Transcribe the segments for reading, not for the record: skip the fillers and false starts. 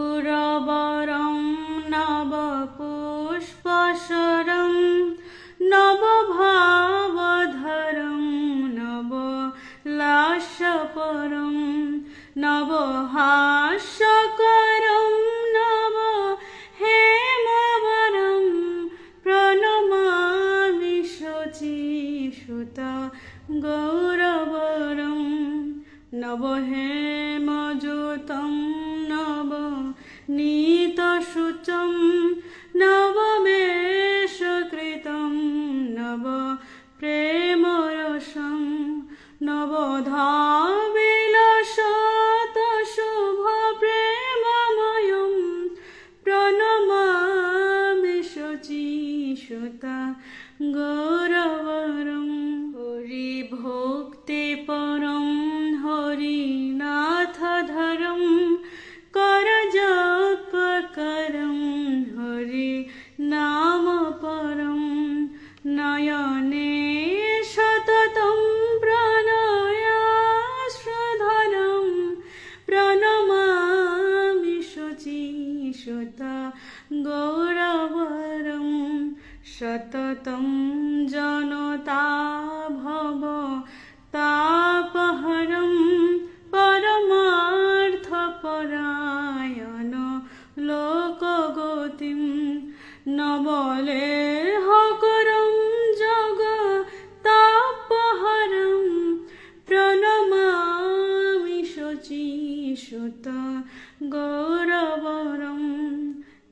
নবগৌরবরং নবপুষ্পশরং নবভাবধরং নবলাস্যপরং নবহাস্যকরং নবহেমবরং প্রণমামি শচীসুতা গৌরবরং নবহেমযুতং নবনীতশুচং নববেশকৃतं নবপ্রেমরসং নবধাবিলশতশুভপ্রেমময়ং প্রণমামি শচীসুতা গৌরবরং হরিভক্তিপরং হরিনাথধরং করজপকরং হরিনামপরং নয়নে সততং প্রণয়াশ্রুধরং প্রণমামি শচীসুতা গৌরবরং সততং জনতা ভব তাপহরং পরমার্থপরায়ণ লোকগতিং নবলেহকরং জগতাপহরং প্রণমামি শচীসুতা গৌরবরং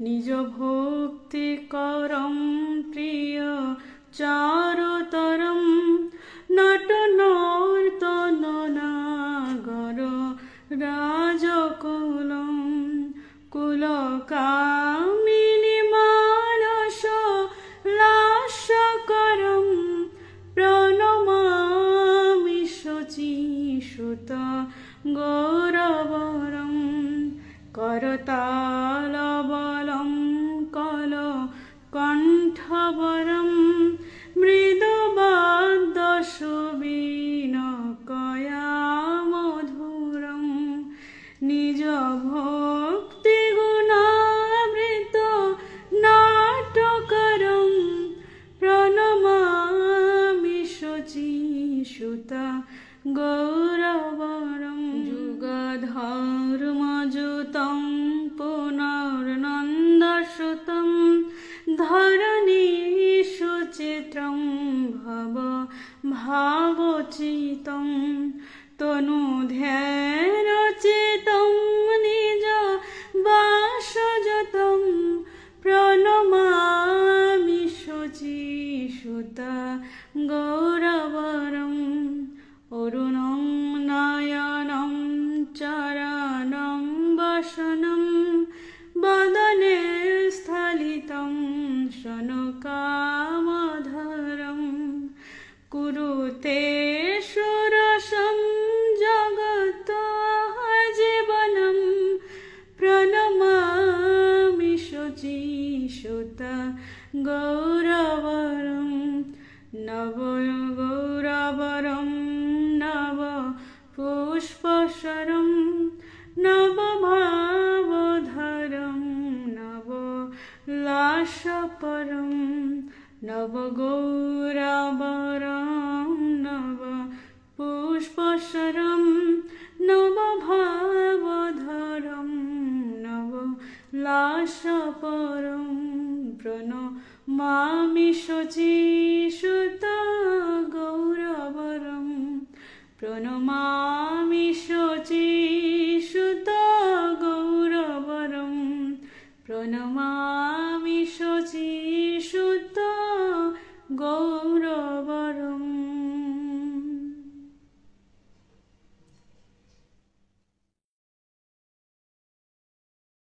নিজ ভক্তিকরং প্রিয় চারুতরং নটনর্তননাগর রাজকুলং কুলকামিনী মানস লাস্যকরং প্রণমামি শচীসুতা গৌরবরং করতালবলং কলকণ্ঠবরং মৃদুবাদ্যসুবীনকয়ামধুরং নিজ ভক্তিগুণাবৃত নাটকরং প্রণমামি শচীসুতা গৌরবরং যুগধর্মযুতং পুনর্নন্দসুতং ধরণীশুচিত্রং ভব ভাবচিतं তনুধেরচিतं নিজ বাসযতং প্রণমামি শচীসুতা গৌরবরং অরুণং নয়नं চরণং বসनं বদনে স্থলিतं শনকামধরং কুরুতে সুরসং জগৎজীবनं প্রণমামি শচীসুতা গৌরবরং নবগৌরবরং নবপুষ্পশরং নবভাবধরং নবলাস্যপরং নবগৌরবরং নবপুষ্পশরং নবভাবধরং নবলাস্যপরং প্রণমামি শচীসুতা গৌরবরং প্রণমামি শচীসুতা গৌরবরং প্রণমামি